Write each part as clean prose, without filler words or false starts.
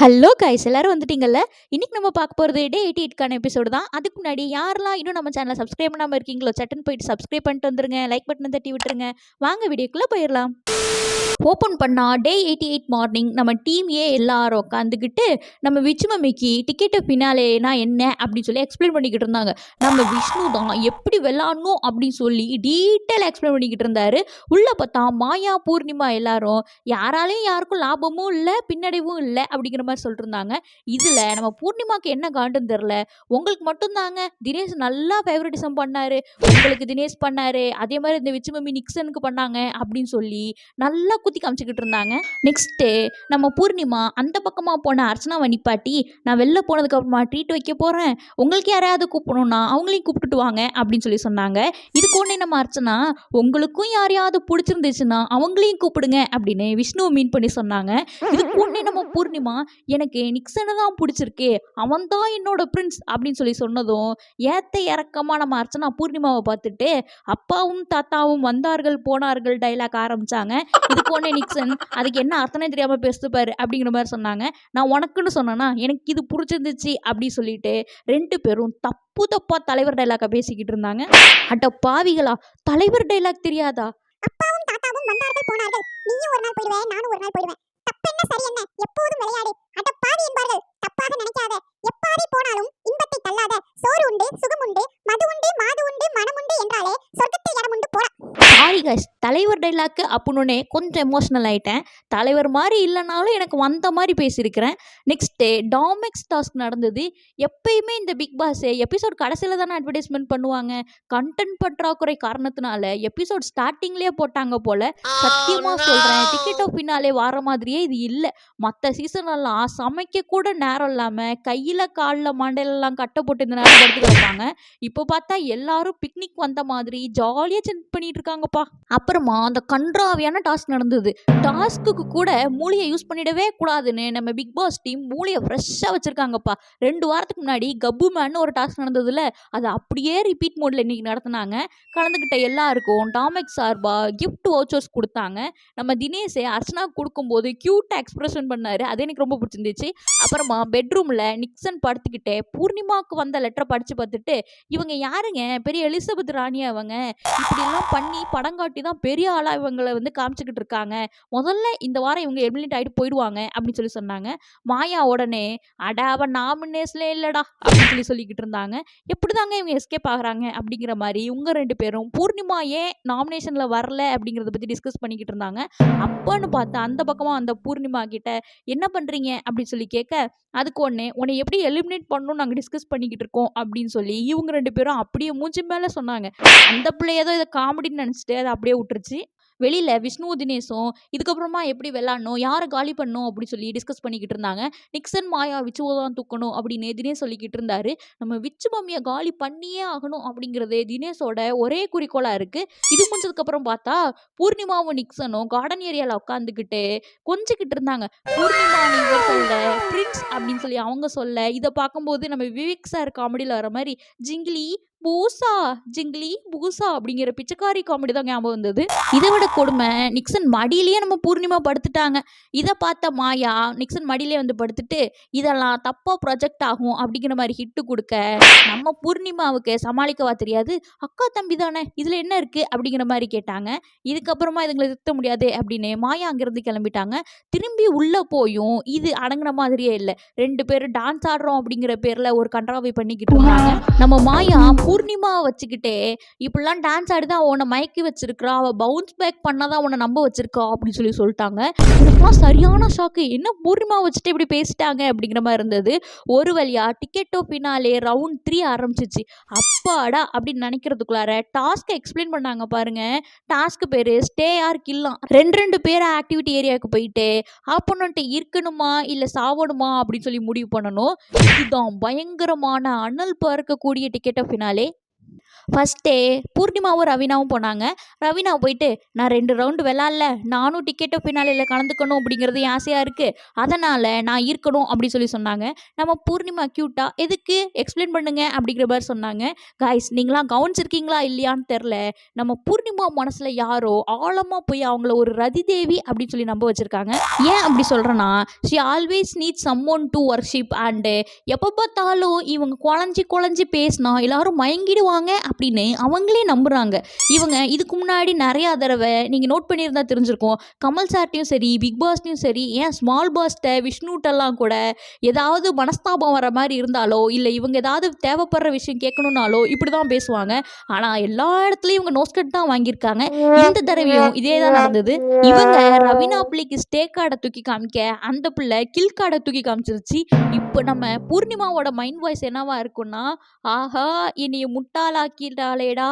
Hello guys எல்லாரும் வந்துட்டீங்கல்ல. இன்னைக்கு நம்ம பார்க்க போகிறது டே 88க்கான எபிசோடு தான். அதுக்கு முன்னாடி யாரெல்லாம் இன்னும் நம்ம சேனலை சப்ஸ்கிரைப் பண்ணாமல் இருக்கீங்களோ சட்டுன்னு போயிட்டு சப்ஸ்கிரைப் பண்ணிட்டு வந்துருங்க. லைக் பட்டனை தட்டி விட்டுருங்க. வாங்க வீடியோக்குள்ளே போயிடலாம். ஓப்பன் பண்ணால் டே 88 மார்னிங் நம்ம டீம் எல்லாரும் உட்காந்துக்கிட்டு நம்ம விச்சு மம்மிக்கு டிக்கெட்டு பின்னாலேனா என்ன அப்படின்னு சொல்லி எக்ஸ்பிளைன் பண்ணிக்கிட்டு இருந்தாங்க. நம்ம விஷ்ணு தான் எப்படி விளாடணும் அப்படின்னு சொல்லி டீட்டெயில் எக்ஸ்பிளைன் பண்ணிக்கிட்டு இருந்தாரு. உள்ளே பார்த்தா மாயா பூர்ணிமா எல்லாரும் யாராலையும் யாருக்கும் லாபமும் இல்லை பின்னடைவும் இல்லை அப்படிங்கிற மாதிரி சொல்லிட்டு இருந்தாங்க. இதில் நம்ம பூர்ணிமாவுக்கு என்ன காண்டுன்னு தெரில. உங்களுக்கு மட்டும்தாங்க தினேஷ் நல்லா ஃபேவரட்டிசம் பண்ணாரு, உங்களுக்கு தினேஷ் பண்ணாரு, அதே மாதிரி இந்த விச்சு மம்மி நிக்சனுக்கு பண்ணாங்க அப்படின்னு சொல்லி நல்லா குத்தி காமிச்சிக்கிட்டு இருந்தாங்க. நெக்ஸ்ட்டு நம்ம பூர்ணிமா அந்த பக்கமாக போன அர்ச்சனாவை நிப்பாட்டி, நான் வெளில போனதுக்கு அப்புறமா ட்ரீட் வைக்க போகிறேன், உங்களுக்கு யாரையாவது கூப்பிடணும்னா அவங்களையும் கூப்பிட்டுட்டு வாங்க அப்படின்னு சொல்லி சொன்னாங்க. இதுக்கு ஒன்றே நம்ம அர்ச்சனா, உங்களுக்கும் யாரையாவது பிடிச்சிருந்துச்சுன்னா அவங்களையும் கூப்பிடுங்க அப்படின்னு விஷ்ணுவை மீன் பண்ணி சொன்னாங்க. இதுக்கு ஒன்றே நம்ம பூர்ணிமா, எனக்கு நிக்சனை தான் பிடிச்சிருக்கு, அவன் தான் என்னோட பிரின்ஸ் அப்படின்னு சொல்லி சொன்னதும் ஏத்த இறக்கமாக நம்ம அர்ச்சனா பூர்ணிமாவை பார்த்துட்டு அப்பாவும் தாத்தாவும் வந்தார்கள் போனார்கள் டைலாக் ஆரம்பிச்சாங்க. இதுக்கு ஒன்னே நிக்சன், அதுக்கு என்ன அர்த்தமே தெரியாம பேசுப்பாரு அப்படிங்கிற மாதிரி சொன்னாங்க. நான் உனக்குன்னு சொன்னேன்னா எனக்கு இது புடிச்சிருந்துச்சு அப்படின்னு சொல்லிட்டு 2 பேரும் தப்பு தப்பா தலைவர் டைலாக பேசிக்கிட்டு இருந்தாங்க. அட பாவிகளா, தலைவர் டைலாக் தெரியாதா? அப்பாவும் தாத்தாவும் வந்தார்கள் போனார்கள், நீயும் ஒரு நாள் போயிடுவே, நானும் ஒரு நாள் போயிடுவேன், தப்பென்ன சரி என்ன, எப்போதும் விளையாடு, அட பாவி என்பார்கள், தப்பாக நினைக்காத, எப்பாடி போனாலும் இன்பத்தை தள்ளாத, சோறு உண்டு சுகம் உண்டு மது உண்டு மாது உண்டு மனம் உண்டு என்றாலே சொர்க்கத்தில் இடம் உண்டு போற. சாரி கைஸ், தலைவர் டைலாக்கு அப்படின்னே கொஞ்சம் எமோஷ்னல் ஆகிட்டேன். தலைவர் மாதிரி இல்லைனாலும் எனக்கு வந்த மாதிரி பேசியிருக்கிறேன். நெக்ஸ்ட்டு டாமெக்ஸ் டாஸ்க் நடந்தது. எப்பயுமே இந்த பிக் பாஸ் எபிசோட் கடைசியில் தானே அட்வர்டைஸ்மெண்ட் பண்ணுவாங்க. கண்டென்ட் பற்றாக்குறை காரணத்தினால எபிசோட் ஸ்டார்டிங்லேயே போட்டாங்க போல். சத்தியமாக சொல்கிறேன், டிக்கெட் ஆஃப் பின்னாலே வர மாதிரியே இது இல்லை. மற்ற சீசன்லாம் சமைக்க கூட நேரம் இல்லாமல் கையில் காலில் மண்டையிலலாம் கட்டை போட்டு இந்த நேரம் எடுத்து வைப்பாங்க. இப்போ பார்த்தா எல்லாரும் பிக்னிக் வந்த மாதிரி ஜாலியாக சென்ட் பண்ணிட்டு இருக்காங்கப்பா. அப்புறமா அந்த கன்றாவியான டாஸ்க் நடந்தது. டாஸ்க்கு கூட மூளையை யூஸ் பண்ணிடவே கூடாதுன்னு நம்ம பிக் பாஸ் டீம் மூளையை ஃப்ரெஷ்ஷாக வச்சுருக்காங்கப்பா. 2 வாரத்துக்கு முன்னாடி கப்பு மேன் ஒரு டாஸ்க் நடந்ததுல, அதை அப்படியே ரிப்பீட் மோடில் இன்றைக்கி நடத்தினாங்க. கலந்துக்கிட்ட எல்லாருக்கும் டாமெக்ஸ் சார்பாக கிஃப்ட் வவுச்சர்ஸ் கொடுத்தாங்க. நம்ம தினேஷை அர்ச்சனா கொடுக்கும்போது க்யூட்டாக எக்ஸ்பிரஷன் பண்ணார், அது எனக்கு ரொம்ப பிடிச்சிருந்துச்சு. அப்புறமா பெட்ரூமில் நிக்சன் படுத்துக்கிட்டே பூர்ணிமாவுக்கு வந்த லெட்டரை படித்து பார்த்துட்டு, இவங்க யாருங்க பெரிய எலிசபெத் ராணி, அவங்க இப்படிலாம் பண்ணி படம் காட்டி தான் பெரிய ஆளாக இவங்களை காமிச்சிக்கிட்டு இருக்காங்க, முதல்ல இந்த வாரம் இவங்க எலிமினேட் ஆகிட்டு போயிடுவாங்க அப்படின்னு சொல்லி சொன்னாங்க. மாயா உடனே, அட அவன் நாமினேஷன்லே இல்லைடா அப்படின்னு சொல்லிக்கிட்டு இருந்தாங்க. எப்படி தாங்க இவங்க எஸ்கேப் ஆகுறாங்க அப்படிங்கிற மாதிரி இவங்க 2 பேரும் பூர்ணிமா ஏன் நாமினேஷனில் வரல அப்படிங்கிறத பற்றி டிஸ்கஸ் பண்ணிக்கிட்டு இருந்தாங்க. அப்போன்னு பார்த்தா அந்த பக்கமாக அந்த பூர்ணிமா கிட்ட என்ன பண்ணுறீங்க அப்படின்னு சொல்லி கேட்க, அதுக்கு ஒன்று உன்னை எப்படி எலிமினேட் பண்ணணும்னு நாங்கள் டிஸ்கஸ் பண்ணிக்கிட்டு இருக்கோம் அப்படின்னு சொல்லி இவங்க 2 பேரும் அப்படியே மூஞ்சி மேலே சொன்னாங்க. அந்த பிள்ளை ஏதோ இதை காமெடின்னு நினச்சிட்டு அதை அப்படியே விட்டுருச்சு. வெளியில் விஷ்ணு தினேஷும் இதுக்கப்புறமா எப்படி விளாடணும், யாரை காலி பண்ணணும் அப்படின்னு சொல்லி டிஸ்கஸ் பண்ணிக்கிட்டு இருந்தாங்க. நிக்சன் மாயா விச்சுவை தான் தூக்கணும் அப்படின்னு தினேஷ் சொல்லிக்கிட்டு இருந்தாரு. நம்ம விச்சு மம்மியை காலி பண்ணியே ஆகணும் அப்படிங்கிறது தினேஷோட ஒரே குறிக்கோளாக இருக்குது. இது முடிஞ்சதுக்கப்புறம் பார்த்தா பூர்ணிமாவும் நிக்சனும் கார்டன் ஏரியாவில் உட்காந்துக்கிட்டு கொஞ்சிக்கிட்டு இருந்தாங்க. பூர்ணிமா இவர் சொல்ல பிரின்ஸ் அப்படின்னு சொல்லி அவங்க சொல்ல, இதை பார்க்கும்போது நம்ம விவேக் சார் காமெடியில் வர மாதிரி ஜிங்கிலி பூசா ஜிங்கிலி பூசா அப்படிங்கிற பிச்சைக்காரி காமெடி தான் ஞாபகம் வந்தது. இதை விட கொடுமை, நிக்சன் மடியிலேயே நம்ம பூர்ணிமா படுத்துட்டாங்க. இதை பார்த்த மாயா நிக்சன் மடியிலே படுத்துட்டு, இதெல்லாம் தப்பாக ப்ரொஜெக்ட் ஆகும் அப்படிங்கிற மாதிரி ஹிட்டு கொடுக்க, நம்ம பூர்ணிமாவுக்கு சமாளிக்கவா தெரியாது, அக்கா தம்பி தானே இதில் என்ன இருக்குது அப்படிங்கிற மாதிரி கேட்டாங்க. இதுக்கப்புறமா இதுங்களை திருத்த முடியாது அப்படின்னு மாயா அங்கேருந்து கிளம்பிட்டாங்க. திரும்பி உள்ளே போயும் இது அடங்குன மாதிரியே இல்லை. 2 பேரும் டான்ஸ் ஆடுறோம் அப்படிங்கிற பேரில் ஒரு கன்றாவை பண்ணிக்கிட்டு இருந்தாங்க. நம்ம மாயா பூர்ணிமாவை வச்சுக்கிட்டே, இப்படிலாம் டான்ஸ் ஆடி தான் உன்னை மயக்கி வச்சிருக்கிறா, அவள் பவுன்ஸ் பேக் பண்ணாதான் உன்னை நம்ப வச்சிருக்கா அப்படின்னு சொல்லி சொல்லிட்டாங்க. எனக்குலாம் சரியான ஷாக்கு, என்ன பூர்ணிமாவை வச்சுட்டு இப்படி பேசிட்டாங்க அப்படிங்கிற மாதிரி இருந்தது. ஒரு வழியா டிக்கெட்டோ பின்னாலே ரவுண்ட் 3 ஆரம்பிச்சிச்சு. அப்பாடா அப்படின்னு நினைக்கிறதுக்குள்ளார டாஸ்க்கை எக்ஸ்பிளைன் பண்ணாங்க பாருங்க. டாஸ்க்கு பேர் ஸ்டே ஆர் கில்லாம். 2 பேர் ஆக்டிவிட்டி ஏரியாவுக்கு போயிட்டு ஆப்போனண்ட்டை இருக்கணுமா இல்லை சாவணுமா அப்படின்னு சொல்லி முடிவு பண்ணணும். இதுதான் பயங்கரமான அனல் பறக்கக்கூடிய டிக்கெட்டோ பின்னாலே. ஃபர்ஸ்ட்டே பூர்ணிமாவும் ரவீனாவும் போனாங்க. ரவீனா போயிட்டு, நான் 2 ரவுண்டு விளாட்ல, நானும் டிக்கெட் ஃபினாலேல கலந்துக்கணும் அப்படிங்கிறது என் ஆசையாக இருக்குது, அதனால் நான் இருக்கணும் அப்படி சொன்னாங்க. நம்ம பூர்ணிமா க்யூட்டா, எதுக்கு எக்ஸ்பிளைன் பண்ணுங்க அப்படிங்கிற மாதிரி சொன்னாங்க. காய்ஸ், நீங்களாம் கவனிச்சிருக்கீங்களா இல்லையான்னு தெரில, நம்ம பூர்ணிமா மனசில் யாரோ ஆழமாக போய் அவங்கள ஒரு ரதி தேவி அப்படின்னு சொல்லி நம்ப வச்சுருக்காங்க. ஏன் அப்படி சொல்கிறேன்னா, she always NEET சம்மோன் to worship and எப்போ பார்த்தாலும் இவங்க குழஞ்சி பேசினா எல்லாரும் மயங்கிடுவாங்க அப்படின்னு அவங்களே நம்புகிறாங்க. இவங்க இதுக்கு முன்னாடி நிறையா தடவை நீங்கள் நோட் பண்ணியிருந்தா தெரிஞ்சிருக்கும், கமல் சார்ட்டையும் சரி, பிக் பாஸ்ட்டையும் சரி, ஏன் ஸ்மால் பாஸ்ட்டை விஷ்ணுட்டெல்லாம் கூட ஏதாவது மனஸ்தாபம் வர மாதிரி இருந்தாலோ, இல்லை இவங்க ஏதாவது தேவைப்படுற விஷயம் கேட்கணுன்னாலோ இப்படி தான் பேசுவாங்க. ஆனால் எல்லா இடத்துலையும் இவங்க நோஸ்கட் தான் வாங்கியிருக்காங்க. இந்த தடவையும் இதே தான் நடந்தது. இவங்க ரவீனா பிள்ளைக்கு ஸ்டே கார்டை தூக்கி காமிக்க, அந்த பிள்ளை கில் கார்டை தூக்கி காமிச்சிருச்சு. இப்போ நம்ம பூர்ணிமாவோட மைண்ட் வாய்ஸ் என்னவா இருக்குன்னா, ஆஹா என்னைய முட்டாளாக்கிட்டாளேடா,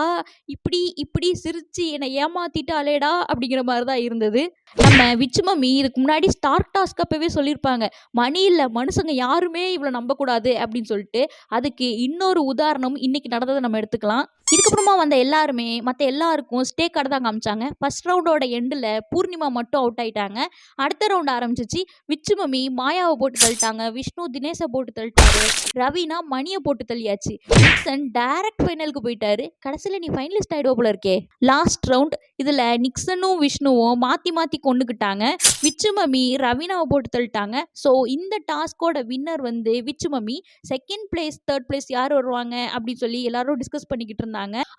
இப்படி சிரிச்சு என்னை ஏமாத்திட்டாளேடா அப்படிங்கிற மாதிரி தான் இருந்தது. நம்ம விச்சு மம்மி இதுக்கு முன்னாடி ஸ்டார் டாஸ்க் அப்பவே சொல்லியிருப்பாங்க, மணி இல்லை மனுஷங்க யாருமே இவ்வளோ நம்பக்கூடாது அப்படின்னு சொல்லிட்டு. அதுக்கு இன்னொரு உதாரணம் இன்னைக்கு நடந்ததை நம்ம எடுத்துக்கலாம். இதுக்கப்புறமா வந்த எல்லாருமே மற்ற எல்லாருக்கும் ஸ்டே கார்டு தான் காமிச்சாங்க. ஃபர்ஸ்ட் ரவுண்டோட எண்டில் பூர்ணிமா மட்டும் அவுட் ஆயிட்டாங்க. அடுத்த ரவுண்ட் ஆரம்பிச்சிச்சு. விச்சு மம்மி மாயாவை போட்டு தள்ளிட்டாங்க, விஷ்ணு தினேஷை போட்டு தள்ளிட்டாரு, ரவீனா மணியை போட்டு தள்ளியாச்சு. நிக்சன் டைரக்ட் ஃபைனலுக்கு போயிட்டாரு. கடைசியில் நீ ஃபைனலிஸ்ட் ஆயிடுவ போல இருக்கே. லாஸ்ட் ரவுண்ட் இதில் நிக்சனும் விஷ்ணுவும் மாற்றி கொண்டுக்கிட்டாங்க. விச்சு மம்மி ரவீனாவை போட்டு தள்ளிட்டாங்க. ஸோ இந்த டாஸ்கோட வின்னர் வந்து Vichu mummy. Second place third place யார் வருவாங்க அப்படின்னு சொல்லி எல்லாரும் டிஸ்கஸ் பண்ணிக்கிட்டு இருந்தாங்க.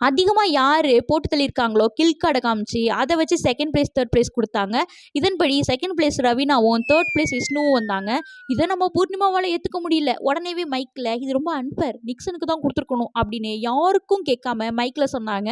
அதிகமாக யார் போட்டு தள்ளியிருக்காங்களோ கில் கார்டை காமிச்சு அதை வச்சு செகண்ட் பிளேஸ் தேர்ட் பிளேஸ் கொடுத்தாங்க. இதன்படி செகண்ட் பிளேஸ் ரவீனாவும் தேர்ட் பிளேஸ் விஷ்ணுவும் வந்தாங்க. இதை நம்ம பூர்ணிமாவால் ஏற்றுக்க முடியல. உடனேவே மைக்கில் இது ரொம்ப அன்ஃபேர், நிக்சனுக்கு தான் கொடுத்துருக்கணும் அப்படின்னு யாருக்கும் கேட்காம மைக்கில் சொன்னாங்க.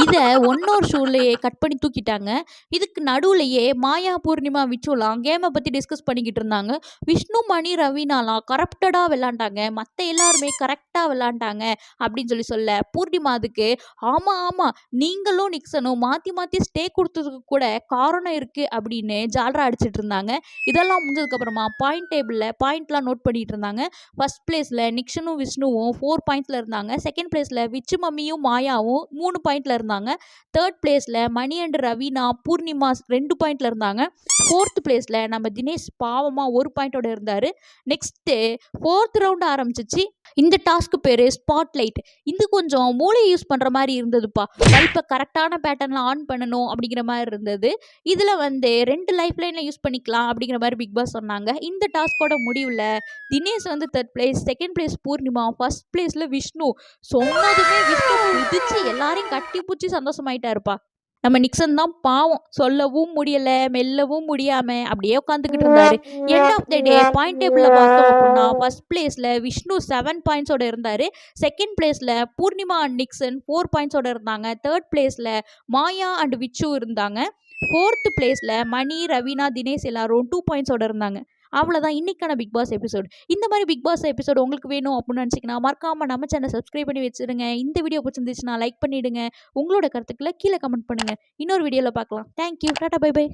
இதை ஒன்னொரு ஷூலேயே கட் பண்ணி தூக்கிட்டாங்க. இதுக்கு நடுவுலையே மாயா பூர்ணிமா விச்சுலாம் கேமை பற்றி டிஸ்கஸ் பண்ணிக்கிட்டு இருந்தாங்க. விஷ்ணு மணி ரவீனாலாம் கரப்டடாக விளாண்டாங்க, மற்ற எல்லாருமே கரெக்டாக விளாண்டாங்க அப்படின்னு சொல்ல பூர்ணிமா அதுக்கு ஆமாம் நீங்களும் நிக்சனும் மாற்றி ஸ்டே கொடுத்ததுக்கு கூட காரணம் இருக்குது அப்படின்னு ஜாலரா அடிச்சிட்டு இருந்தாங்க. இதெல்லாம் முடிஞ்சதுக்கப்புறமா பாயிண்ட் டேபிளில் பாயிண்ட்லாம் நோட் பண்ணிட்டு இருந்தாங்க. ஃபர்ஸ்ட் பிளேஸில் நிக்சனும் விஷ்ணுவும் 4 பாயிண்ட்ஸில் இருந்தாங்க. செகண்ட் பிளேஸில் விச்சு மம்மியும் மாயாவும் 3 பாயிண்ட்ல இருந்தாங்க. தேர்ட் பிளேஸ்ல மணி அண்ட் ரவீனா பூர்ணிமா 2 பாயிண்ட்ல இருந்தாங்க. ஃபோர்த் பிளேஸ்ல நம்ம தினேஷ் பாவமா 1 பாயிண்டோட இருந்தாரு. நெக்ஸ்ட் ஃபோர்த் ரவுண்ட் ஆரம்பிச்சிச்சு. இந்த டாஸ்க்கு பேரு ஸ்பாட்லைட். இது கொஞ்சம் மூளையை யூஸ் பண்ற மாதிரி இருந்ததுப்பா. பல்பை கரெக்டான பேட்டர்ன்ல ஆன் பண்ணணும் அப்படிங்கிற மாதிரி இருந்தது. இதுல வந்து 2 லைஃப் லைன்ல யூஸ் பண்ணிக்கலாம் அப்படிங்கிற மாதிரி பிக் பாஸ் சொன்னாங்க. இந்த டாஸ்கோட முடிவுல தினேஷ் வந்து third place, second place Poornima, first பிளேஸ்ல விஷ்ணு. சொன்னதுமே விஷ்ணு குதிச்சு எல்லாரையும் கட்டி பூச்சி சந்தோஷமாயிட்டாருப்பா. நம்ம நிக்சன் தான் பாவம், சொல்லவும் முடியல மெல்லவும் முடியாம அப்படியே உட்காந்துக்கிட்டு இருந்தாரு. End of the day point டேபிள்ல பார்த்தோம் அப்படின்னா ஃபர்ஸ்ட் பிளேஸ்ல விஷ்ணு 7 பாயிண்ட்ஸோட இருந்தாரு. செகண்ட் பிளேஸ்ல பூர்ணிமா அண்ட் நிக்சன் 4 பாயிண்ட்ஸோட இருந்தாங்க. தேர்ட் பிளேஸ்ல மாயா அண்ட் விச்சு இருந்தாங்க. ஃபோர்த் பிளேஸ்ல மணி ரவீனா தினேஷ் எல்லாரும் 2 பாயிண்ட்ஸோட இருந்தாங்க. அவ்வளோதான் இன்னைக்கான பிக் பாஸ் எபிசோட். இந்த மாதிரி பிக் பாஸ் எபிசோட் உங்களுக்கு வேணும் அப்படின்னு நினச்சிங்கன்னா மறக்காமல் நம்ம சேனல் சப்ஸ்கிரைப் பண்ணி வச்சுருங்க. இந்த வீடியோ பிடிச்சிருந்துச்சுன்னா லைக் பண்ணிவிடுங்க. உங்களோட கருத்துக்களை கீழே கமெண்ட் பண்ணுங்கள். இன்னொரு வீடியோவில் பார்க்கலாம். Thank you, tata, bye by.